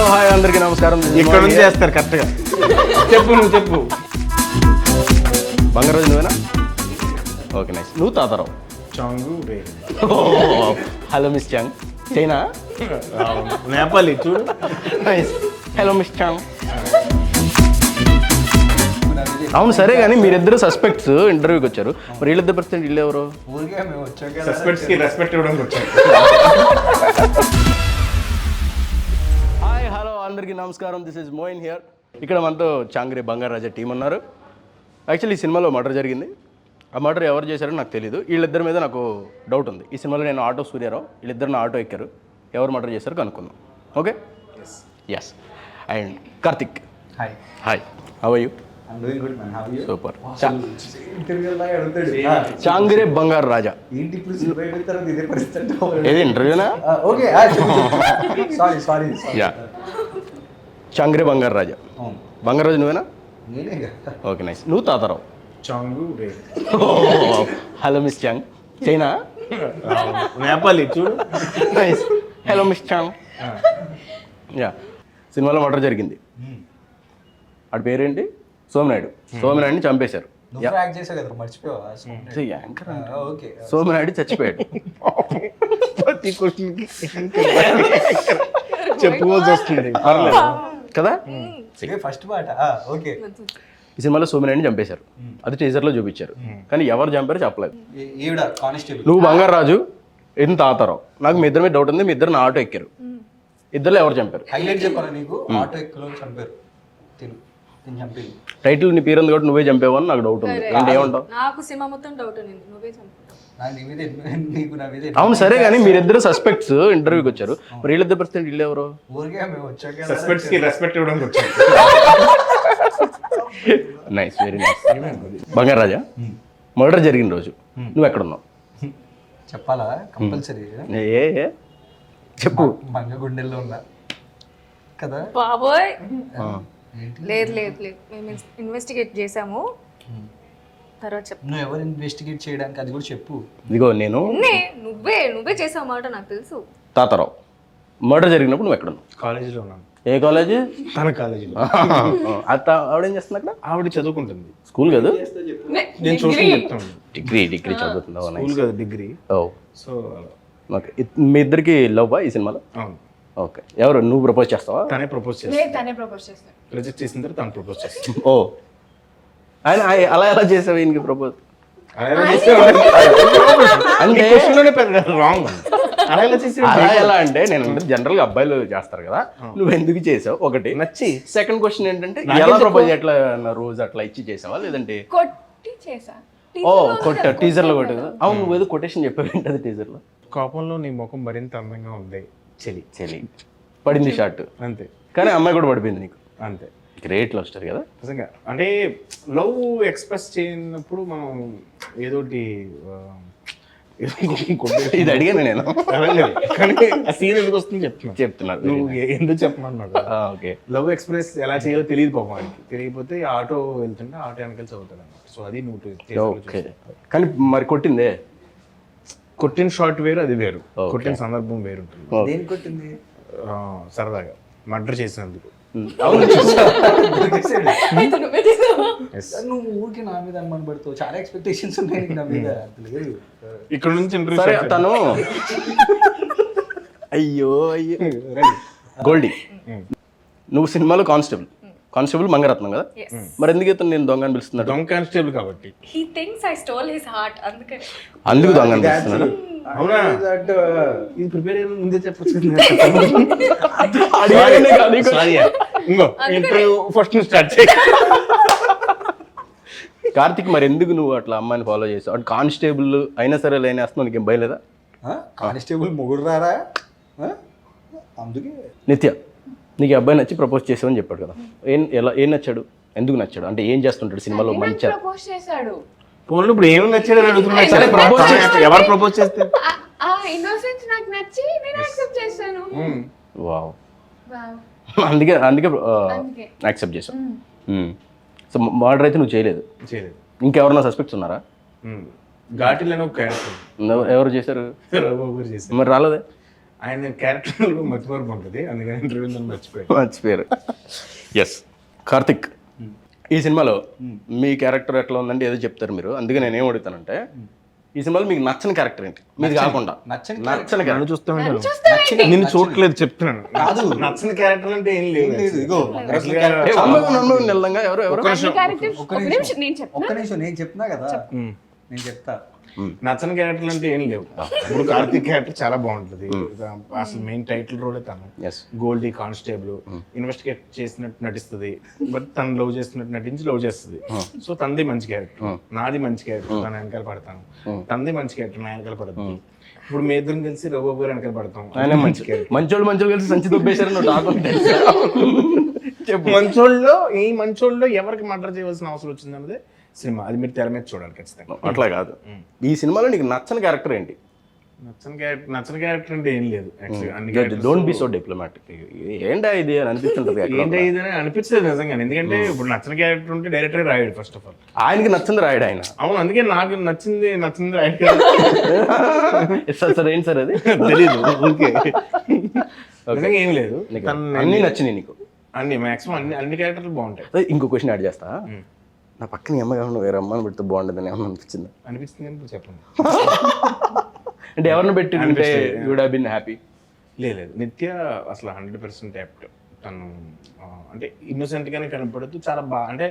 Hi అందరికీ నమస్కారం. ఇక్కడ నుంచి చేస్తారు కరెక్ట్గా. చెప్పు నువ్వు చెప్పు. బంగారాజు నువ్వేనా? Okay nice. నువ్వు తాతారావు. చాంగు హలో మిస్ చాంగ్. చైనా? నేపాలి చూడు. నైస్. హలో మిస్ చాంగ్. అవును సరే కానీ మీరిద్దరు సస్పెక్ట్స్ ఇంటర్వ్యూకి వచ్చారు, మరి వీళ్ళిద్దరు పరిస్థితి వీళ్ళు ఎవరు? సస్పెక్ట్స్కి రెస్పెక్ట్ ఇవ్వడానికి వచ్చారు. హాయ్ హలో అందరికీ నమస్కారం. This is Moin here. ఇక్కడ మనతో చాంగ్రే బంగారాజా టీం ఉన్నారు. యాక్చువల్లీ ఈ సినిమాలో మర్డర్ జరిగింది. ఆ మర్డర్ ఎవరు చేశారో నాకు తెలియదు. వీళ్ళిద్దరి మీద నాకు డౌట్ ఉంది. ఈ సినిమాలో నేను ఆటో సూర్యారావు, వీళ్ళిద్దరు నా ఆటో ఎక్కారు. ఎవరు మర్డర్ చేశారో కనుక్కుందాం. Okay? Yes. And Karthik. Hi. Hi, how are you? I'm doing good, man. How are you? Super. Interview లాగా అడుగుతాడు. చాంగ్రే బంగారు రాజా. ఏంటి ఇప్పుడు సినిమా అయిన తర్వాత ఇదే పరిస్థితి? ఏది ఇంటర్వ్యూనా? ఓకే. సారీ. యా. చాంగ్రే బంగారు రాజా. అవును. బంగారాజు నువ్వేనా? నేనే. Okay nice. నువ్వు తాతారావు. చాంగు హలో మిస్ చాంగ్. చైనా? నేపాలి చూడు. నైస్. హలో మిస్ చాంగ్. యా. సినిమాలో మర్డర్ జరిగింది. ఆడి పేరేంటి? సోమనాయుడు. సోమనాయుడిని చంపేశారు. నువ్వు ట్రాక్ చేసావు కదా, మర్చిపోయావా? ఓకే. సోమనాయుడు చచ్చిపోయాడు. ప్రతి క్వశ్చన్కి చెప్పుకోవాల్సి వస్తుంది కదా? ఫస్ట్ పాట. ఓకే. ఈ సినిమాలో సోమనాయుడిని చంపేశారు. అది టీజర్లో చూపించారు, కానీ ఎవరు చంపారో చెప్పలేదు. ఈవిడ కానిస్టేబుల్. నువ్వు బంగారాజు, ఇది తాతారావు. నాకు మీ ఇద్దరి మీద డౌట్ ఉంది. మీ ఇద్దరు నా ఆటో ఎక్కారు. ఇద్దరులో ఎవరు చంపారు? హైలైట్ చెప్పాలా నీకు? ఆటో ఎక్కులో చంపారు. తిను చంపింది. టైటిల్ నీ పేరు ఉంది కాబట్టి నువ్వే చంపేవని నాకు డౌట్ ఉంది. అంటే ఏమంటావు? నాకు సినిమా మొత్తం డౌట్ ఉంది, నువ్వే చంపుతావు. నీకు నా మీద. అవును సరే కానీ మీరిద్దరు సస్పెక్ట్స్ ఇంటర్వ్యూకి వచ్చారు, మరి వీళ్ళిద్దరు పరిస్థితి వీళ్ళు ఎవరు? ఊరికే మేము వచ్చాక సస్పెక్ట్స్కి రెస్పెక్ట్ ఇవ్వడానికి వచ్చారు. Nice, very nice. Bangaraja, murder జరిగిన రోజు నువ్వు ఎక్కడున్నావు? చెప్పాలా? కంపల్సరీ. ఏ చెప్పు. మంగగుండెల్లో ఉన్నా కదా. బాబోయ్. లేదు మేము ఇన్వెస్టిగేట్ చేసాము, తర్వాత చెప్పు. నువ్వు ఎవరు ఇన్వెస్టిగేట్ చేయడానికి, అది కూడా చెప్పు. ఇదిగో నేను. నువ్వే చేసావు మాట నాకు తెలుసు. తాతారావు, మర్డర్ జరిగినప్పుడు నువ్వు ఎక్కడున్నావు? కాలేజీలో ఉన్నాను. ఏ కాలేజ్? తన కాలేజీలో. ఆవిడేం చేస్తుంది అక్కడ? ఆవిడ చదువుకుంటుంది. స్కూల్ కదా? నేను చూసుకుని చెప్తాను. డిగ్రీ చదువుతున్నావు. స్కూల్ కదా, డిగ్రీ. ఓ సో ఓకే. మీ ఇద్దరికి లవ్ ఈ సినిమాలో? అవును. ఓకే. ఎవరు? నువ్వు ప్రపోజ్ చేస్తావా? తనే ప్రపోజ్ చేస్తాను. రిజెక్ట్ చేసిన తర్వాత తను ప్రపోజ్ చేస్తాను. ఓ, ఆయన అలా ఎలా చేసావు ఈయనకి ప్రపోజ్? అంటే రాంగ్. అలా ఎలా చేసి అలా ఎలా అంటే నేను జనరల్ గా అబ్బాయిలు చేస్తారు కదా, నువ్వు ఎందుకు చేసావు ఒకటి నచ్చి. సెకండ్ క్వశ్చన్ ఏంటంటే ఎలా ప్రపోజ్, ఎట్లా రోజు అట్లా ఇచ్చి చేసావా లేదంటే? కొట్టి చేసా. ఓ కొట్ట టీజర్ లో కొట్టు కదా. అవును, నువ్వు ఏదో కొటేషన్ చెప్పావు ఏంటది టీజర్ లో? కోపంలో నీ ముఖం మరింత అందంగా ఉంది చెలి పడింది షార్ట్ అంతే. కానీ అమ్మాయి కూడా పడిపోయింది నీకు. అంతే. గ్రేట్ లవ్ స్టోరీ కదా. నిజంగా అంటే లవ్ ఎక్స్ప్రెస్ చేయనప్పుడు మనం ఏదోటి ఇది అడిగాను నేను, కానీ ఆ సీన్ ఎందుకు వస్తుంది చెప్తున్నాను. నువ్వు ఎందుకు చెప్పమన్నావు? ఓకే. లవ్ ఎక్స్ప్రెస్ ఎలా చేయాలో తెలియదు పాపం వాడికి. తెలియకపోతే ఆటో వెళ్తుంటే ఆటో వెనకాల చదువుతాడు అన్నమాట. సో అది నువ్వు ఓకే. కానీ మరి కొట్టిందే? కొట్టిన షార్ట్ వేరు, అది వేరు. కొట్టిన సందర్భం వేరు ఉంటుంది. దేని కొట్టింది? సరదాగా మర్డర్ చేసినందుకు. నువ్వు ఊరికి నా మీద అనుమానం పడుతావు. చాలా ఎక్స్పెక్టేషన్స్ ఉన్నాయి నా మీద. లేదు ఇక్కడ నుంచి సరే తను అయ్యో గోల్డీ, నువ్వు సినిమాలో కానిస్టేబుల్ మంగరత్నం కదా, మరి ఎందుకు ఇతను నేను దొంగ అని పిలుస్తున్నాడు? దొంగ కానిస్టేబుల్ కాబట్టి. He thinks I stole his heart, అందుకు దొంగ అని పిలుస్తున్నాడు. అవునా? ఇది ప్రిపేర్ అయిన ముందే చెప్పచ్చు. ఇంకో ఇంటర్వ్యూ ఫస్ట్ స్టార్ట్ చేయి. కార్తిక్, మరి ఎందుకు నువ్వు అట్లా అమ్మాయిని ఫాలో చేసావు? అంటే కానిస్టేబుల్ అయినా సరే లేనేస్తున్నావు, నీకేం భయం లేదా? కానిస్టేబుల్ మొగుడు రారా అందుకే. నిత్య, నీకు ఈ అబ్బాయి నచ్చి ప్రపోజ్ చేసావని చెప్పాడు కదా, ఏం నచ్చాడు? ఎందుకు నచ్చాడు? అంటే ఏం చేస్తుంటాడు సినిమాలో? మంచిగా ప్రపోజ్ చేశాడు. ఫోన్లో ఇప్పుడు ఏమి నచ్చాడని అడుగుతున్నాడు. సరే ప్రపోజ్ చేస్తే ఎవరు ప్రపోజ్ చేస్తే? ఆ ఇన్నోసెన్స్ నాకు నచ్చి నేను యాక్సెప్ట్ చేశాను. వావ్. అందుకే యాక్సెప్ట్ చేసావు. సో మర్డర్ అయితే నువ్వు చేయలేదు. ఇంకెవరన్నా సస్పెక్ట్స్ ఉన్నారా? ఘాటిలో ఒక క్యారెక్టర్ ఎవరు చేశారు? రఘు చేశారు. మరి రాలేదే? ఆయన క్యారెక్టర్ మర్చిపోరు ఉంటుంది, అందుకని ఇంటర్వ్యూ మర్చిపోయాడు. మర్చిపోయారు. ఎస్ కార్తిక్, ఈ సినిమాలో మీ క్యారెక్టర్ ఎట్లా ఉందంటే ఏదో చెప్తారు మీరు, అందుకే నేను ఏం అడుగుతానంటే ఈ సినిమాలో మీకు నచ్చని క్యారెక్టర్ ఏంటి? మీది కాకుండా నచ్చని నచ్చని నన్ను క్యారెక్టర్. చూస్తామంటే నిన్ను చూడలేదు చెప్తున్నాను. నచ్చిన క్యారెక్టర్ అంటే ఏం లేదు. ఇగో నిల్లంగా ఎవరు ఎవరు క్యారెక్టర్ ఒక నిమిషం నేను చెప్తా. ఒక్క నిమిషం నేను చెప్తున్నా కదా, నేను చెప్తా. నచ్చని క్యారెక్టర్లు అంటే ఏం లేవు. ఇప్పుడు కార్తీక్ క్యారెక్టర్ చాలా బాగుంటుంది, అసలు మెయిన్ టైటిల్ రోలే తను. Yes. గోల్డీ కానిస్టేబుల్ ఇన్వెస్టిగేట్ చేసినట్టు నటిస్తుంది, బట్ తను లవ్ చేస్తున్నట్టు నటించి లవ్ చేస్తుంది. సో తనది మంచి క్యారెక్టర్, నాది మంచి క్యారెక్టర్, తన వెనకాల పడతాను. తనది మంచి క్యారెక్టర్, నా వెనకాల పడతాను. ఇప్పుడు మీ ఇద్దరం కలిసి రఘుబాబు గారు వెనకాల పడతాం. ఆయన మంచి మంచోళ్ళు కలిసి సంచి దుబ్బేశారు నువ్వు టాక్ చెప్పు. మంచోళ్ళలో ఎవరికి మర్డర్ చేయవలసిన అవసరం వచ్చిందన్నది సినిమా, అది మీరు తెర మీద చూడాలి ఖచ్చితంగా. అట్లా కాదు, ఈ సినిమాలో నీకు నచ్చని క్యారెక్టర్ ఏంటి? నచ్చని క్యారెక్టర్ అంటే ఏం లేదు actually. Don't be so diplomatic. ఏంటా ఇది అని అనిపిస్తుంటది. ఏంటి ఇది అని అనిపించలేదు నిజంగా, ఎందుకంటే ఇప్పుడు నచ్చని క్యారెక్టర్ ఉంటే డైరెక్టర్ రాయడు ఫస్ట్ ఆఫ్ ఆల్. ఆయనకి నచ్చింది రాయడు ఆయన. అవును, అందుకే నాకు నచ్చింది రాయడు కదా. సార్ ఏంటి సార్ అది తెలీదు. ఓకే, నిజంగా ఏం లేదు. అన్ని నచ్చినాయి నీకు? అన్ని మాక్సిమం అన్ని క్యారెక్టర్లు బాగుంటాయి. ఇంకో క్వశ్చన్ యాడ్ చేస్తా, నా పక్కన అమ్మ కాకుండా వేరే అమ్మని పెడితే బాగుండేదని ఏమన్నా అనిపించింది? అనిపిస్తుంది అని చెప్పండి. అంటే ఎవరిని పెట్టి ఉంటే you would have been happy? లేదు, నిత్య అసలు 100% యాప్ట్. తను అంటే innocent గానే కనపడదు, చాలా బాగా, అంటే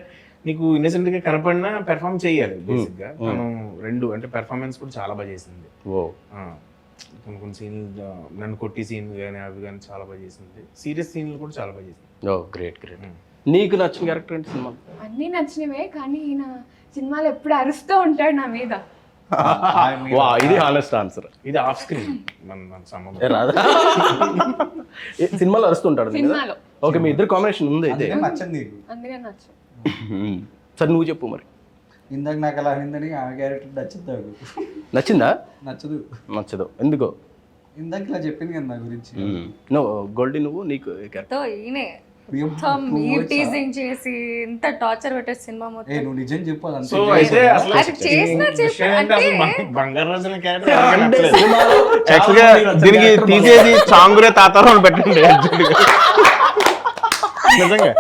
నీకు innocent గా కనపడినా పెర్ఫామ్ చేయాలి బేసిక్ గా. తను రెండు అంటే పెర్ఫార్మెన్స్ కూడా చాలా బాగా చేసింది. కొన్ని సీన్లు, నన్ను కొట్టి సీన్ కానీ అవి కానీ చాలా బాగా చేసింది. సీరియస్ సీన్లు కూడా చాలా బాగా చేసింది. Great great. నీకు నచ్చిన క్యారెక్టర్ ఏంటి సినిమా? అన్నీ నచ్చినవే, కానీ ఈయన సినిమాలో ఎప్పుడు అరుస్తూ ఉంటాడు నా మీద. ఇది హానెస్ట్ ఆన్సర్. ఇది ఆఫ్ స్క్రీన్ మన సంబంధం రాదా? సినిమాలో అరుస్తుంటాడు సినిమాలో. ఓకే, మీ ఇద్దరు కాంబినేషన్ ఉంది అయితే. అందుకే నచ్చంది నీకు. అందుకే నచ్చు. సరే నువ్వు చెప్పు మరి. ఇందాక నాకు అలా అనిందని ఆ క్యారెక్టర్ నచ్చింది నాకు. నచ్చిందా? నచ్చదు. నచ్చదు ఎందుకో? ఇందాక ఇలా చెప్పింది కదా నా గురించి. నువ్వు గోల్డీ, నువ్వు నీకు తో ఈయనే మొత్తం ఈ టీజింగ్ చేసి ఇంత టార్చర్ పెట్టే సినిమా మొత్తం. ఏ నువ్వు నిజం చెప్పాలి. సో అయితే అసలు అది చేసినా బంగారు రాజుల క్యారెక్టర్ యాక్చువల్గా దీనికి తీసేసి చాంగురే తాతారు అని పెట్టండి. నిజంగా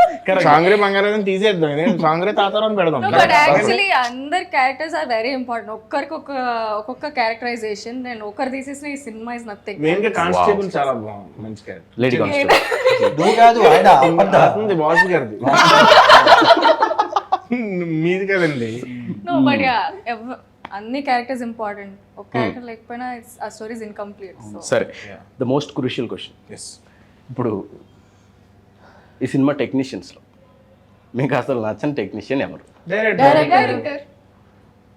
చాంగురే బంగారాజుని తీసేద్దాం, చాంగురే తాతారు అని పెడదాం. బట్ యాక్చువల్లీ అందరి క్యారెక్టర్స్ ఆర్ వెరీ ఇంపార్టెంట్. ఒక్కొక్క క్యారెక్టరైజేషన్. నేను ఒకరు తీసేసిన ఈ సినిమా ఇస్ నథింగ్. మెయిన్ గా కానిస్టేబుల్ చాలా బాగుంది, మంచి క్యారెక్టర్. Lady constable. నువ్వు కాదు ఆయన అతనిది బాస్ గారిది, మీది కదండి. నో బట్ యా, అన్ని క్యారెక్టర్స్ ఇంపార్టెంట్. ఒక క్యారెక్టర్ లేకపోయినా ఆ స్టోరీ ఇస్ ఇన్కంప్లీట్. సరే, the most crucial question. Yes, ఇప్పుడు ఈ సినిమా టెక్నీషియన్స్లో మీకు అసలు నచ్చని టెక్నీషియన్ ఎవరు? డైరెక్టర్.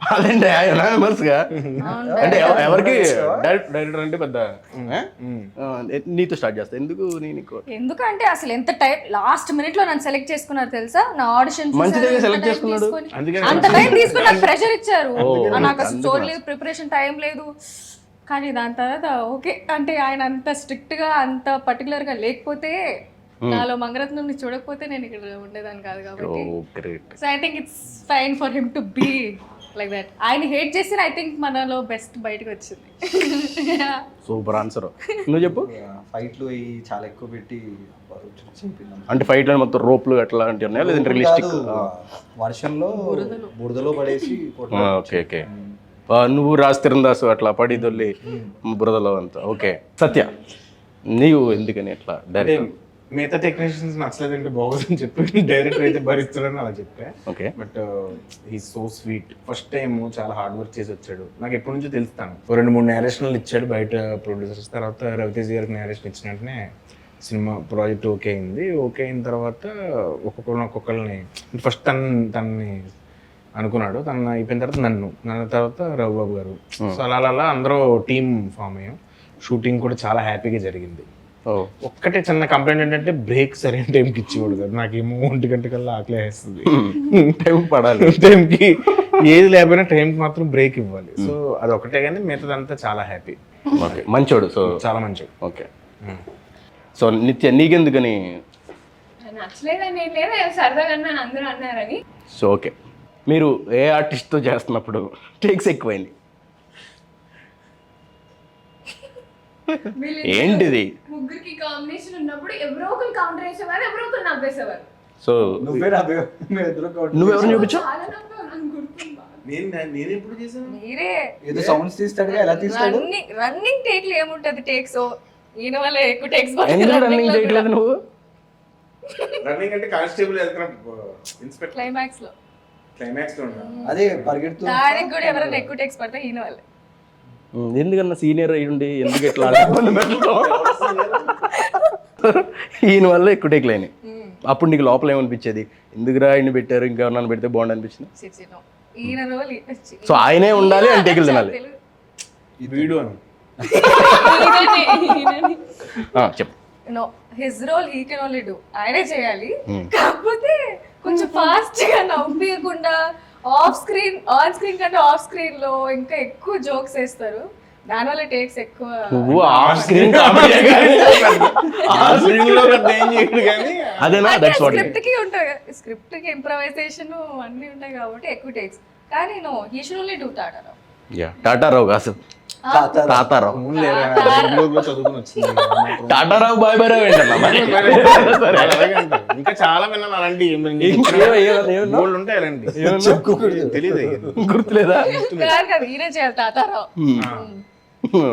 అదేంటి మెంబర్స్గా అంటే ఎవరికి డైరెక్టర్ అంటే పెద్ద నీతో స్టార్ట్ చేస్తా. ఎందుకు ఎందుకంటే అసలు ఎంత టైం లాస్ట్ మినిట్ లో నన్ను సెలెక్ట్ చేసుకున్నారు తెలుసా? నా ఆడిషన్ మంచిగా సెలెక్ట్ చేసుకున్నాడు, అంత టైం తీసుకుని నాకు ప్రెషర్ ఇచ్చారు. నాకు అసలు స్టోరీ లేదు, ప్రిపరేషన్ టైం లేదు. కానీ దాని తర్వాత ఓకే అంటే ఆయన అంత స్ట్రిక్ట్ గా అంత పర్టికులర్ గా లేకపోతే, నాలో మంగరత్నం ని చూడకపోతే నేను ఇక్కడ ఉండేదాన్ని కాదు. కాబట్టి so I think it's fine for him to be like that. ఆయన హేట్ చేసి ఐ థింక్ మనలో బెస్ట్ బయటకు వచ్చింది. Super answer. నువ్వు చెప్పు. ఫైట్లు అయ్యి చాలా ఎక్కువ పెట్టి అంటే ఫైట్ లో మొత్తం రోప్లు అట్లా అంటే ఉన్నాయా లేదంటే రియలిస్టిక్? వర్షంలో బురదలో పడేసి ఓకే ఓకే. నువ్వు రాజ్ దాసు అట్లా పడి దొల్లి బురదలో అంతా. ఓకే సత్య, నీవు ఎందుకని అట్లా డైరెక్ట్? మిగతా టెక్నీషియన్స్ నచ్చలేదంటే బాగోదని చెప్పి డైరెక్టర్ అయితే భరిస్తాడని అలా చెప్పా. Okay, but he so sweet. First time చాలా హార్డ్ వర్క్ చేసి వచ్చాడు. నాకు ఎప్పటి నుంచో తెలుస్తాను. 2-3 నేరేషన్లు ఇచ్చాడు బయట ప్రొడ్యూసర్స్. తర్వాత రవితేజ్ గారికి నేరేషన్ ఇచ్చిన వెంటనే సినిమా ప్రాజెక్ట్ ఓకే అయింది. ఓకే అయిన తర్వాత ఒక్కొక్కరిని ఫస్ట్ తనని అనుకున్నాడు. తను అయిపోయిన తర్వాత నన్ను తర్వాత రఘుబాబు గారు. సో అలా అందరూ టీమ్ ఫామ్ అయ్యాం. షూటింగ్ కూడా చాలా హ్యాపీగా జరిగింది. ఒక్కటే చిన్న కంప్లైంట్ ఏంటంటే బ్రేక్ సరైన టైంకి ఇచ్చేవాడు కదా. నాకేమో 1 గంట కల్లా ఆకలి వేస్తుంది. టైం పడాలి, టైంకి ఏది లేకపోయినా టైంకి మాత్రం బ్రేక్ ఇవ్వాలి. సో అది ఒకటే, కానీ మిగతాదంతా చాలా హ్యాపీ. ఓకే, మంచోడు. సో చాలా మంచోడు. ఓకే. సో నిత్య, నీకెందుకని నచ్చలేదని ఏం లేదా, సరదాగా అన్నాను అందరూ అన్నారని. సో ఓకే, మీరు ఏ ఆర్టిస్ట్తో చేస్తున్నప్పుడు టేక్స్ ఎక్కువైంది? ఏంటిది ముగ్గురికి కాంబినేషన్ ఉన్నప్పుడు ఎవరో ఒకరు కౌంటర్ వేసేవారు, ఎవరో ఒకరు నవ్వేసేవారు. సో నువ్వే నా ఎదురు నువ్వెవరిని చూపించావు? చాలా నవ్వారు, నాకు గుర్తుంది బాగా. నేను ఎప్పుడు చేశాను? మీరే ఏదో సౌండ్స్ తీస్తాడుగా, ఎలా తీస్తాడు? రన్నింగ్ టేక్లు ఏముంటది టేక్స్, ఈయన వల్ల ఎక్కువ టేక్స్ ఎందుకు రన్నింగ్ చేయట్లేదు నువ్వు? రన్నింగ్ అంటే కానిస్టేబుల్ ఇన్స్పెక్టర్ క్లైమాక్స్ లో క్లైమాక్స్ లో ఉన్నా. అదే పరిగెడుతూ దానికి కూడా ఎవరైనా ఎక్కువ టేక్స్ పడితే ఈయన వల్లే. ఎందుకన్నా సీనియర్ అయ్యి ఉండి ఎందుకు ఎట్లా ఈయన వల్ల ఎక్కువ టేక్లు అయినాయి. అప్పుడు నీకు లోపల ఏమనిపించేది, ఎందుకురా ఇన్ని పెట్టారు, ఇంకా నన్ను పెడితే బాగుండు అనిపించింది? ఈయన రోల్ సో ఆయనే ఉండాలి అని టేకులు తినాలి. వీడు అని చెప్పు. No, his role he can only do, ఆయనే చేయాలి. కాకపోతే కొంచెం ఫాస్ట్ గా నవ్వియకుండా ఆఫ్ స్క్రీన్, ఆన్ స్క్రీన్ కంటే ఆఫ్ స్క్రీన్ లో ఇంకా ఎక్కువ జోక్స్ వేస్తారు, దానివల్ల టేక్స్ ఎక్కువ. నువ్వు ఆఫ్ స్క్రీన్ అదేనా? That's what. స్క్రిప్ట్ కి ఉంటాయి, స్క్రిప్ట్ కి ఇంప్రవైజేషన్ అన్ని ఉంటాయి కాబట్టి ఎక్కువ టేక్స్. కానీ no, he should only do Tata. Yeah, Tatarao కాదు, తాతారావు. చదువుకుని వచ్చింది. టాటారావు బాయ్ బాయ్ రావు ఏంటన్నా మరి? ఇంకా చాలా విన్నాను అలాంటి గోల్డ్ ఉంటాయి అలాంటి తెలియదు. గుర్తులేదా? కాదు, ఈయనే చేయాలి తాతారావు.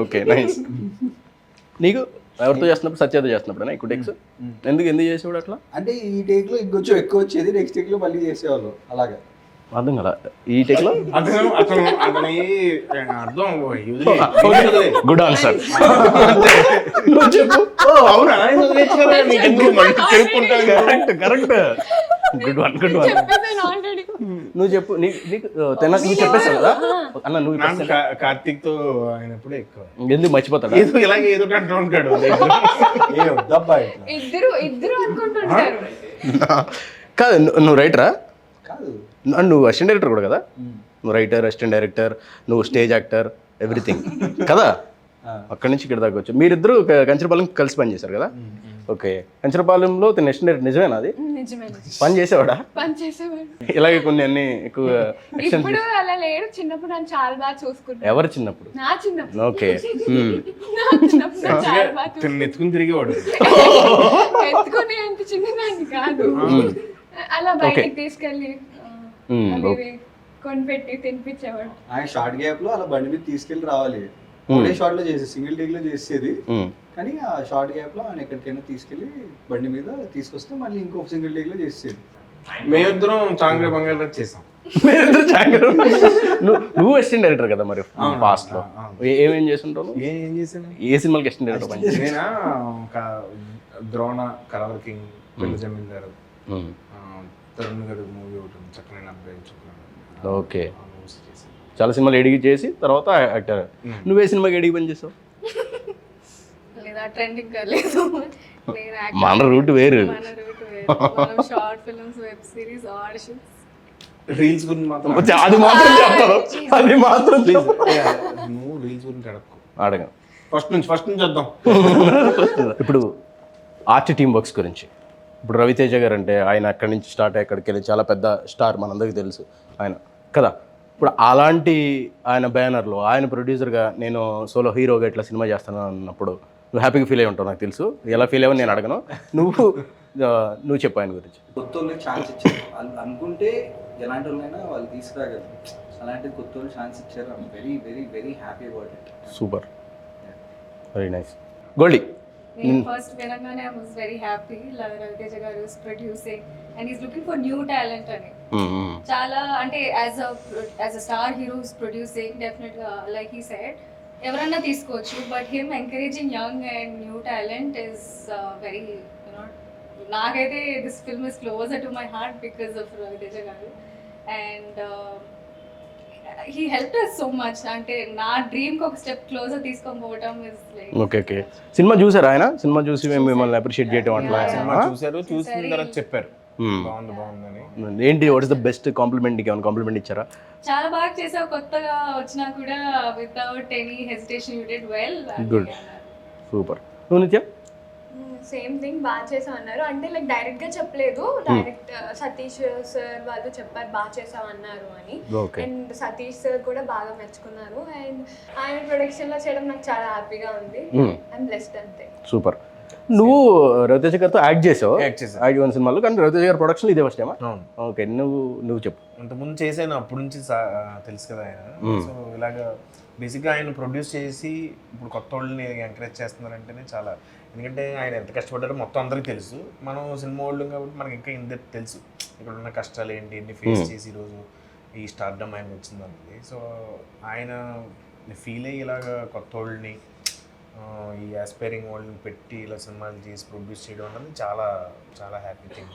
Okay, nice. నీకు ఎవరితో చేస్తున్నప్పుడు, సత్యతో చేస్తున్నప్పుడు ఎక్కువ టెక్స్ ఎందుకు చేసేవాడు అట్లా? అంటే ఈ టేక్ లో ఇంకొంచెం ఎక్కువ వచ్చేది, నెక్స్ట్ టేక్ లో మళ్ళీ చేసేవాళ్ళు అలాగా. అర్థం కదా ఈ టెక్ లో? Good answer. Correct. Good one, good one. నువ్వు చెప్పు. నీకు నువ్వు చెప్పేస్తావు కదా అన్న. నువ్వు కార్తీక్ తో అయినప్పుడు ఎక్కువ ఎందుకు మర్చిపోతాడు? ఏదో ఇలాగే ఏదో అంటూ ఉంటాడు. ఇద్దరు అనుకుంటుంటారు. కాదు, నువ్వు రైటరా? కాదు, నువ్వు అసిస్టెంట్ డైరెక్టర్ కూడా కదా? నువ్వు రైటర్, అసిస్టెంట్ డైరెక్టర్, నువ్వు స్టేజ్ యాక్టర్, ఎవ్రీథింగ్ కదా? అక్కడి నుంచి ఇక్కడ దాకా వచ్చు. మీరిద్దరు కంచరపాలెం కలిసి పని చేశారు కదా? ఓకే. కంచరపాలెంలో తన అసిస్టెంట్ డైరెక్టర్ నిజమేనా? అది పని చేసేవాడా? పని చేసేవాడు. ఇలాగే కొన్ని అన్ని ఎక్కువ. ఇప్పుడు అలా లేడు, చిన్నప్పుడు నన్ను చాలా బాగా చూసుకుంటాను. ఎవరు చిన్నప్పుడు? నా చిన్నప్పుడు. ఓకే. నా చిన్నప్పుడు నన్ను చాలా బాగా చూసుకుంటాను. ఎత్తుకుని తిరిగేవాడు. ఎత్తుకునే అంత చిన్నదాన్ని కాదు, అలా బయటికి తీసుకెళ్ళి అవి కొనిపెట్టి తినిపించేవాడు. ఆయన షార్ట్ గ్యాప్ లో అలా బండి మీద తీసుకెళ్ళి రావాలి. ఒకే షార్ట్ లో చేసేది, సింగిల్ టేక్ లో చేసేది. కానీ ఆ షార్ట్ గ్యాప్ లో ఆయన ఎక్కడికైనా తీసుకెళ్లి బండి మీద తీసుకొస్తే మళ్ళీ ఇంకొక సింగిల్ టేక్ లో చేసేది. మేమిద్దరం చాంగ్రే బంగారు చేసాం. నువ్వు అసిస్టెంట్ డైరెక్టర్ కదా మరి పాస్ట్ లో? ఏమేం చేస్తుంటావు? ఏం చేసాను? ఏ సినిమాకి అసిస్టెంట్ డైరెక్టర్ పని చేసావు? నేనా ఒక ద్రోణ, కలర్ కింగ్, పెళ్లి జమీందారు, తరుణ్ గారు మూవీ ఒకటి చక్కనైన అబ్బాయి చూడాలి. ఓకే. చాలా సినిమాలు ఎడిగి చేసి తర్వాత యాక్టర్. నువ్వే సినిమాకి ఎడిగి పని చేసావు? లేదా ట్రెండింగ్ లేదు, మన రూట్ వేరు. Short films, web series, auditions, reels గురించి మాత్రం అది మాత్రం చెప్తాను. అది మాత్రం నువ్వు రీల్స్ గురించి అడగకు. అడగను. ఫస్ట్ నుంచి వద్దాం. ఇప్పుడు ఆర్ట్ టీమ్ వర్క్స్ గురించి. ఇప్పుడు రవితేజ గారు అంటే ఆయన అక్కడి నుంచి స్టార్ట్ అయ్యి అక్కడికి వెళ్ళి చాలా పెద్ద స్టార్, మనందరికీ తెలుసు ఆయన కదా. ఇప్పుడు అలాంటి ఆయన బ్యానర్లో ఆయన ప్రొడ్యూసర్గా నేను సోలో హీరోగా ఇట్లా సినిమా చేస్తాను అన్నప్పుడు నువ్వు హ్యాపీగా ఫీల్ అయి ఉంటావు, నాకు తెలుసు. ఎలా ఫీల్ అయ్యని నేను అడగను. నువ్వు చెప్పు ఆయన గురించి. కొత్త వాళ్ళకి ఛాన్స్ ఇచ్చారు, అనుకుంటే ఎలాంటి వాళ్ళైనా వాళ్ళు తీసుకురాగలరు. అలాంటి కొత్త వాళ్ళు ఛాన్స్ ఇచ్చారు. I'm very very very happy about it. Super, very nice. Goldie, నేను ఫస్ట్ వినగానే I was very happy. Ravi Teja garu is producing and is looking for new talent అని. చాలా అంటే as a star hero is producing, definite గా like he said ఎవరన్నా తీసుకోవచ్చు, but him encouraging young and new talent is very you know, నాకైతే this film is closer to my heart because of Ravi Teja గారు. And he helped us so much. అంటే నా dream కి ఒక step closure తీసుకొని పోవడం is like. Okay okay. Cinema చూసారా? ఆయన సినిమా చూసి మేము మిమ్మల్ని అప్రిషియేట్ చేయడం అట్లా చూసారు, చూసిన తర్వాత చెప్పారు బాగుందని. ఏంటి what is the best compliment? నీకు ఏమైనా కాంప్లిమెంట్ ఇచ్చారా? చాలా బాగా చేసావు, కొత్తగా వచ్చినా కూడా without any hesitation you did well. Good, super. నువ్వు నిత్య? సేమ్ థింగ్ బాగా చేసావు అన్నారు. అంటే లైక్ డైరెక్ట్ గా చెప్పలేదు, డైరెక్ట్ సతీష్ సార్ వాళ్ళు చెప్పారు బాగా చేసావు అన్నారు అని. Okay. అండ్ సతీష్ సార్ కూడా బాగా మెచ్చుకున్నారు. అండ్ ఆయన ప్రొడక్షన్ లో చేయడం నాకు చాలా హ్యాపీగా ఉంది. ఐఎమ్ బ్లెస్డ్ అంతే. సూపర్. నువ్వు రవితేజ గారితో యాక్ట్ చేసావు, Act చేశాను. యాక్ట్ చేసిన సినిమాలో, కానీ రవితేజ గారి ప్రొడక్షన్ ఇదే ఫస్ట్ టైమా? అవును. ఓకే, నువ్వు చెప్పు. అంతకుముందు చేశాను, అప్పటి నుంచి తెలుసు కదా ఆయన. సో ఇలాగ బేసిక్గా ఆయన ప్రొడ్యూస్ చేసి ఇప్పుడు కొత్త వాళ్ళని ఎంకరేజ్ చేస్తున్నారంటేనే చాలా, ఎందుకంటే ఆయన ఎంత కష్టపడ్డారో మొత్తం అందరికీ తెలుసు. మనం సినిమా వాళ్ళు కాబట్టి మనకి ఇంకా ఇంత తెలుసు ఇక్కడ ఉన్న కష్టాలు ఏంటి, ఎన్ని ఫేస్ చేసి ఈరోజు ఈ స్టార్డమ్ ఆయన వచ్చిందన్నది. సో ఆయన ఫీల్ అయ్యి ఇలాగ కొత్త వాళ్ళని ఈ ఆస్పైరింగ్ వాళ్ళని పెట్టి ఇలా సినిమాలు చేసి ప్రొడ్యూస్ చేయడం అనేది చాలా చాలా హ్యాపీ థింగ్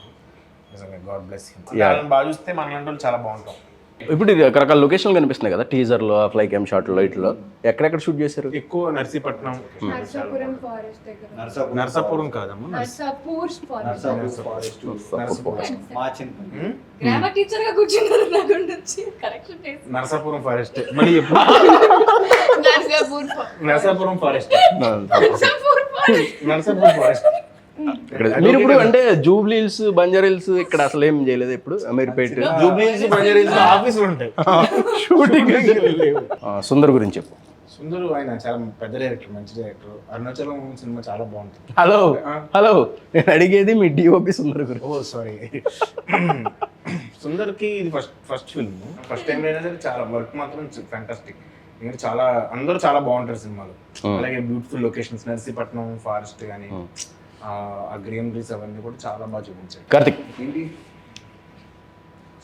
నిజంగా. God bless him. బాగా చూస్తే మనలాంటి వాళ్ళు చాలా బాగుంటాం. ఇప్పుడు ఇది రకరకాల లొకేషన్లు కనిపిస్తున్నాయి కదా టీజర్లో, ఫ్లై క్యామ్ షాట్లో, ఇట్లో ఎక్కడెక్కడ షూట్ చేశారు? ఎక్కువ నర్సీపట్నం, నర్సాపురం ఫారెస్ట్ దగ్గర. నర్సాపురం కాదమ్మా, నర్సాపూర్ ఫారెస్ట్. గ్రామర్ టీచర్ గా కూర్చున్నారు నా గురించి కరెక్షన్ చేసి. నర్సాపురం ఫారెస్ట్ మళ్ళీ ఎప్పుడు నర్సాపురం ఫారెస్ట్ నర్సాపురం ఫారెస్ట్. మీరు ఇప్పుడు అంటే జూబ్లీ హిల్స్, బంజారా హిల్స్ ఇక్కడ అసలు ఏం చేయలేదు ఎప్పుడు? Ameerpet, Jubilee hills, Banjara hills ఆఫీసులు ఉంటాయి, షూటింగ్ సుందర్ గురించి చెప్పు. సుందరు ఆయన చాలా పెద్ద డైరెక్టర్, మంచి డైరెక్టర్. అరుణాచలం సినిమా చాలా బాగుంటుంది. హలో నేను అడిగేది మీ డిఓపి సుందర్ గురించి. ఓ సారీ. సుందర్కి ఇది ఫస్ట్ ఫిల్మ్, ఫస్ట్ టైం అయినా సరే చాలా వర్క్ మాత్రం ఫ్యాంటాస్టిక్. ఎందుకంటే చాలా అందరూ చాలా బాగుంటారు సినిమాలు. అలాగే బ్యూటిఫుల్ లొకేషన్స్, నర్సీపట్నం ఫారెస్ట్ కానీ ఆ గ్రీనరీస్ అవన్నీ కూడా చాలా బాగా చూపించారు. కార్తిక్, ఏంటి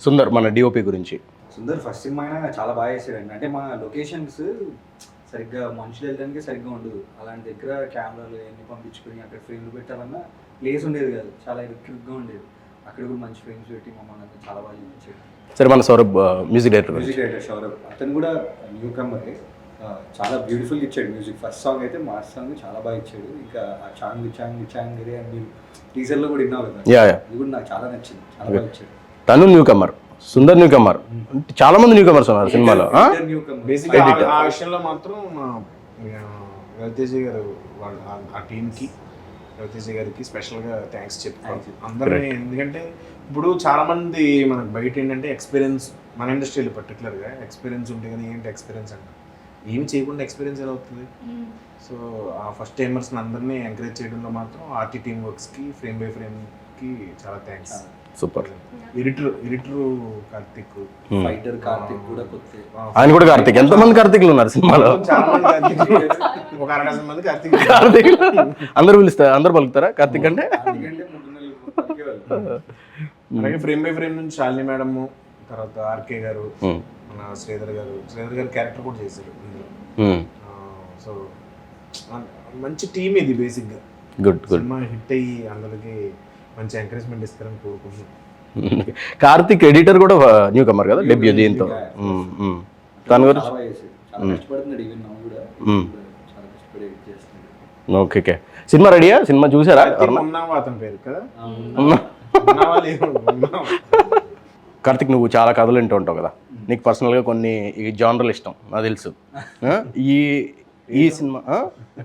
సుందర్ మన డిఓపి గురించి. సుందర్ ఫస్ట్ సినిమా అయినా చాలా బాగా చేశాడండి. అంటే మా లొకేషన్స్ సరిగ్గా మనుషులు వెళ్ళడానికి సరిగ్గా ఉండదు. అలాంటి దగ్గర కెమెరాలు ఎన్ని పంపించుకొని అక్కడ ఫ్రేమ్లు పెట్టాలన్నా ప్లేస్ ఉండేది కాదు, చాలా ఎలక్ట్రిక్గా ఉండేది. అక్కడ కూడా మంచి ఫ్రేమ్స్ పెట్టి మమ్మల్ని చాలా బాగా చూపించాడు. సరే, మన Saurabh music director. Music director Saurabh, అతను కూడా న్యూ కమర్, చాలా బ్యూటిఫుల్ ఇచ్చాడు మ్యూజిక్. ఫస్ట్ సాంగ్ అయితే మాస్ సాంగ్ చాలా బాగా ఇచ్చాడు. ఇంకా ఆ చాంగ్ చాంగ్ చాంగ్ అని మీరు టీజర్లో కూడా విన్నావు కదా, ఇది కూడా నాకు చాలా నచ్చింది, చాలా బాగా ఇచ్చాడు. తను newcomer, Sundar newcomer, చాలా మంది న్యూ కమర్స్ ఉన్నారు సినిమాలో. Newcomer. బేసిక్గా ఆ విషయంలో మాత్రం రవితేజ గారు వాళ్ళ ఆ టీంకి, రవితేజ గారికి స్పెషల్గా థ్యాంక్స్ చెప్తాను అందరినీ. ఎందుకంటే ఇప్పుడు చాలా మంది మనకు బయట ఏంటంటే ఎక్స్పీరియన్స్, మన ఇండస్ట్రీలో పర్టికులర్గా ఎక్స్పీరియన్స్ ఉంటే కానీ ఏంటి ఎక్స్పీరియన్స్ అంటే ఏమి చేయకుండా ఎక్స్పీరియన్స్ ఎలా అవుతుంది. సో ఆ ఫస్ట్ టైమర్స్ని అందరినీ ఎంకరేజ్ చేయడంలో మాత్రం ఆర్టీ టీమ్ వర్క్స్కి, ఫ్రేమ్ బై ఫ్రేమ్కి చాలా thanks. Super. Editor Karthik, fighter Karthik కూడా కొత్త. ఆయన కూడా కార్తిక్. ఎంతమంది కార్తిక్లు ఉన్నారు సినిమాలో? చాలా మంది కార్తిక్, ఒక 60 మంది కార్తిక్. కార్తిక్ అందరూ పిలుస్తారు, అందరు పలుకుతారా కార్తిక్ అంటే? అలాగే ఫ్రేమ్ బై ఫ్రేమ్ నుంచి శాలిని మేడం, తర్వాత ఆర్కే గారు, మన శ్రీధర్ గారు క్యారెక్టర్ కూడా చేశారు ఇందులో. సో మంచి టీమ్ ఇది బేసిక్గా. గుడ్. సినిమా హిట్ అయ్యి అందరికి మంచి ఎంకరేజ్మెంట్ ఇస్తారని కోరుకుంటున్నాను. కార్తిక్ ఎడిటర్ కూడా న్యూ కమర్ కదా, డెబ్యూ దీంతో. తన గురించి చాలా కష్టపడుతున్నాడు, ఈవెన్ నవ్వు కూడా చాలా కష్టపడి ఎడిట్ చేస్తున్నాడు. ఓకే. సినిమా రెడీయా? సినిమా చూసారా? ఉన్నావా అతని పేరు కదా? కార్తిక్, నువ్వు చాలా కథలు వింటూ ఉంటావు కదా, నీకు పర్సనల్గా కొన్ని ఈ జానర్లు ఇష్టం నాకు తెలుసు. ఈ సినిమా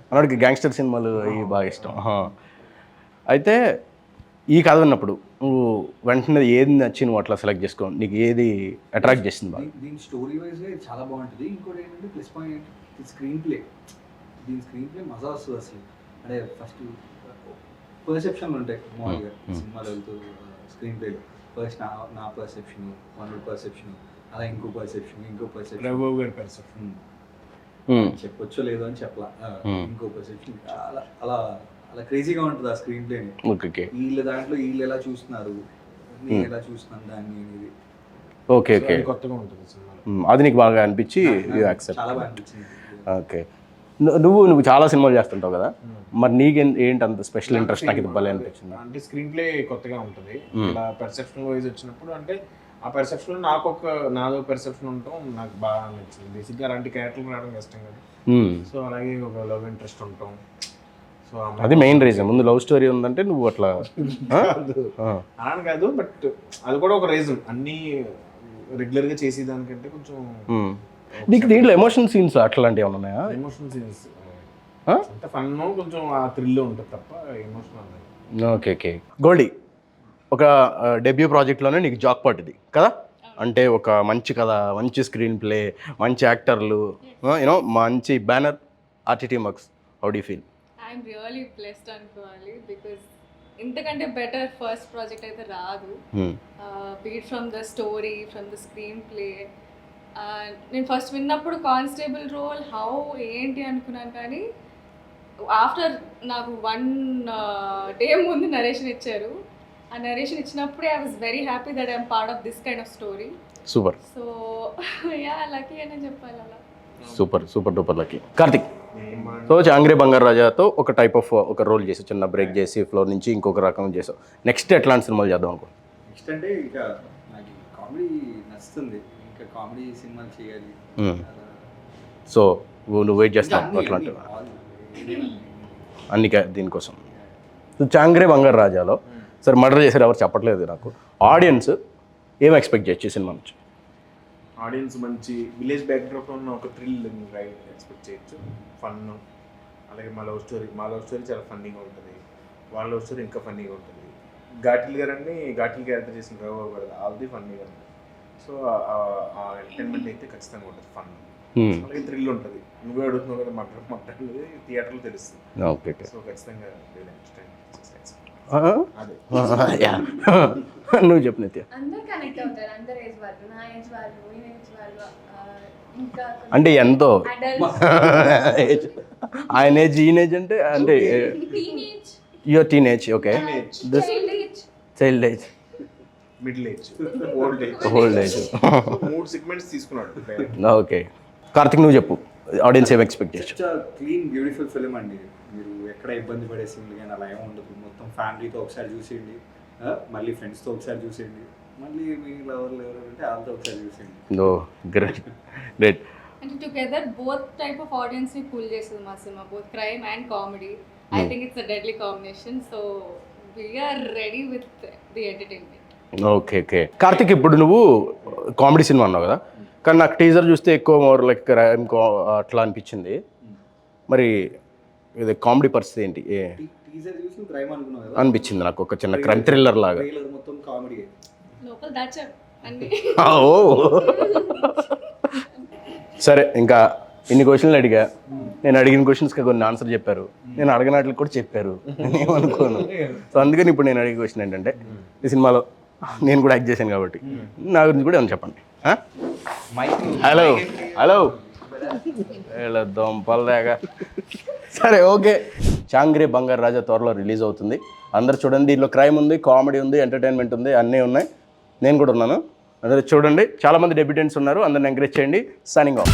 అన్నాడికి గ్యాంగ్స్టర్ సినిమాలు ఇవి బాగా ఇష్టం. అయితే ఈ కథ విన్నప్పుడు నువ్వు వెంటనే ఏది నచ్చి నువ్వు అట్లా సెలెక్ట్ చేసుకో, నీకు ఏది అట్రాక్ట్ చేసింది బాగా? దీని స్టోరీ వైజ్గా చాలా బాగుంటుంది. ఇంకోటి ఏంటంటే ప్లస్ పాయింట్ స్క్రీన్ ప్లే. దీని స్క్రీన్ ప్లే మజా వస్తుంది అసలు. అంటే ఫస్ట్ పర్సెప్షన్లు ఉంటాయి మామూలుగా సినిమాలు వెళ్తూ స్క్రీన్ ప్లేలో. ఫస్ట్ నా పర్సెప్షన్, వన్ పర్సెప్షన్, అలా ఇంకో పర్సెప్షన్, రఘుబాబు గారి పర్సెప్షన్ చెప్పొచ్చో లేదో అని చెప్పలా, ఇంకో పర్సెప్షన్. అలా అలా అలా క్రేజీగా ఉంటుంది ఆ స్క్రీన్ ప్లేని. వీళ్ళ దాంట్లో వీళ్ళు ఎలా చూస్తున్నారు, నేను ఎలా చూస్తున్నాను దాన్ని అనేది. ఓకే. కొత్తగా ఉంటుంది సినిమాలో. అది నీకు బాగా అనిపించి చాలా బాగా అనిపించింది. ఓకే. నువ్వు చాలా సినిమాలు చేస్తుంటావు కదా, మరి నీకు ఏంటి అంత స్పెషల్ ఇంట్రెస్ట్ నాకు ఇది భలే అనిపించింది? అంటే స్క్రీన్ ప్లే కొత్తగా ఉంటుంది. ఇలా పర్సెప్షన్ వైజ్ వచ్చినప్పుడు అంటే ఆ పర్సెప్షన్లో నాదో పర్సెప్షన్ ఉండటం నాకు బాగా నచ్చింది. బేసిక్గా అలాంటి క్యారెక్టర్లు రావడం కష్టం కదా. సో అలాగే ఒక లవ్ ఇంట్రెస్ట్ ఉండటం, సో అది మెయిన్ రీజన్. ముందు లవ్ స్టోరీ ఉందంటే నువ్వు అట్లా అలా కాదు, బట్ అది కూడా ఒక రీజన్. అన్నీ రెగ్యులర్గా చేసేదానికంటే కొంచెం నీకు దీంట్లో ఎమోషన్ సీన్స్ అట్లాంటివి ఏమైనా ఉన్నాయా? ఎమోషనల్ సీన్స్ అంత ఫన్ కొంచెం ఆ థ్రిల్ ఉంటుంది తప్ప ఎమోషనల్. ఓకే. గోల్డీ, ఒక డెబ్యూ ప్రాజెక్ట్లోనే నీకు జాక్పాట్ ఇది కదా, అంటే ఒక మంచి కథ, మంచి స్క్రీన్ ప్లే, మంచి యాక్టర్లు, యూనో మంచి banner, RT works. How do feel? I'm really blessed అనుకోవాలి, బికాజ్ ఇంతకంటే బెటర్ ఫస్ట్ ప్రాజెక్ట్ అయితే రాదు. Be it from the story, from the screenplay. నేను ఫస్ట్ విన్నప్పుడు కానిస్టేబుల్ రోల్ హౌ ఏంటి అనుకున్నాను, కానీ ఆఫ్టర్ నాకు 1 డే ముందు నరేషన్ ఇచ్చారు. ఆ నరేషన్ ఇచ్చినప్పుడే I was very happy that I'm part of this kind of story. Super so yeah, lucky అని చెప్పాలి అలా. Super duper lucky. Karthik, so చాంగ్రీ బంగారు రాజాతో ఒక టైప్ ఆఫ్ ఒక రోల్ చేసి చిన్న బ్రేక్ చేసి ఫ్లోర్ నుంచి ఇంకొక రకం చేసావు. నెక్స్ట్ ఎట్లాంటి సినిమాలు చేద్దాం అనుకో? నెక్స్ట్ అంటే ఇంకా నాకు కామెడీ నచ్చుతుంది, ఇంకా కామెడీ సినిమాలు చేయాలి. సో నువ్వు వెయిట్ చేస్తావు అట్లాంటి అన్ని దీనికోసం. చాంగ్రీ బంగారు రాజాలో సరే మర్డర్ చేశారు, ఎవరు చెప్పట్లేదు నాకు. ఆడియన్స్ ఏం ఎక్స్పెక్ట్ చేయొచ్చు ఈ సినిమా నుంచి? ఆడియన్స్ మంచి విలేజ్ బ్యాక్డ్రాప్ ఉన్న ఒక థ్రిల్ రైడ్ ఎక్స్పెక్ట్ చేయొచ్చు. ఫన్, అలాగే మా లవ్ స్టోరీ చాలా ఫన్నీగా ఉంటుంది. వాళ్ళ లవ్ స్టోరీ ఇంకా ఫన్నీగా ఉంటుంది. ఘాటిల్ క్యారెక్టర్ చేసిన రావు గారు ఆల్ది ఫన్నీగా ఉంటుంది. సో ఆ ఎంటర్టైన్మెంట్ అయితే ఖచ్చితంగా ఉంటుంది, ఫన్, అలాగే థ్రిల్ ఉంటుంది. నువ్వే అడుగుతున్నావు కదా, మాట్లాడలేదు థియేటర్లో తెలుస్తుంది. ఓకే. సో ఖచ్చితంగా నువ్వు చెప్పు నిత్య. అందరు కనెక్ట్ అవుతారు, అందరు ఏజ్ వాళ్ళు, నా ఏజ్ వాళ్ళు, ఈ ఏజ్ వాళ్ళు, ఇంకా అంటే ఎంతో అడల్ట్స్, ఆయన ఏజ్ ఈయన ఏజ్ అంటే teenage, your teenage. Okay. Child age, middle age, old age, 3 segments తీసుకున్నాడు. ఓకే. కార్తిక్ నువ్వు చెప్పు, ఆడియన్స్ ఏం ఎక్స్పెక్ట్ చేయొచ్చు? క్లీన్ బ్యూటిఫుల్ ఫిలిం అండి. మీరు ఎక్కడ ఇబ్బంది పడే సీన్లు కానీ అలా ఏమి ఉండదు. మొత్తం ఫ్యామిలీతో ఒకసారి చూసేయండి, మళ్ళీ ఫ్రెండ్స్తో ఒకసారి చూసేయండి, మళ్ళీ మీ లవర్లు ఎవరు అంటే వాళ్ళతో ఒకసారి చూసేయండి. Oh great. అంటే together both type of audience ని పుల్ చేస్తుంది మా cinema, both crime and comedy. I think it's a deadly combination. So we're ready with the entertainment. Okay. Karthik, ఇప్పుడు నువ్వు కామెడీ సినిమా అన్నావు కదా, కానీ నాకు టీజర్ చూస్తే ఎక్కువ మోర్ లైక్ క్రైమ్ అట్లా అనిపించింది. మరి ఇది కామెడీ పరిస్థితి ఏంటి? టీజర్ చూసి క్రైమ్ అనుకున్నావు కదా, అనిపించింది నాకు ఒక చిన్న క్రైమ్ థ్రిల్లర్ లాగా. ట్రైలర్ మొత్తం కామెడీ. లోపల దాచా అన్ని. సరే, ఇంకా ఇన్ని క్వశ్చన్లు అడిగా. నేను అడిగిన క్వశ్చన్స్కి కొన్ని ఆన్సర్ చెప్పారు, నేను అడిగినట్లు కూడా చెప్పారు. నేనేమనుకోను. సో అందుకని ఇప్పుడు నేను అడిగే క్వశ్చన్ ఏంటంటే, ఈ సినిమాలో నేను కూడా యాక్ట్ చేశాను కాబట్టి నా గురించి కూడా ఏమని చెప్పండి. హలో దొంపల్లాగా. సరే, ఓకే. చాంగ్రీ బంగారు రాజా త్వరలో రిలీజ్ అవుతుంది. అందరు చూడండి. దీంట్లో క్రైమ్ ఉంది, కామెడీ ఉంది, ఎంటర్టైన్మెంట్ ఉంది, అన్నీ ఉన్నాయి. నేను కూడా ఉన్నాను. అందరూ చూడండి. చాలామంది డెబ్యూటెంట్స్ ఉన్నారు, అందరిని ఎంకరేజ్ చేయండి. Signing off.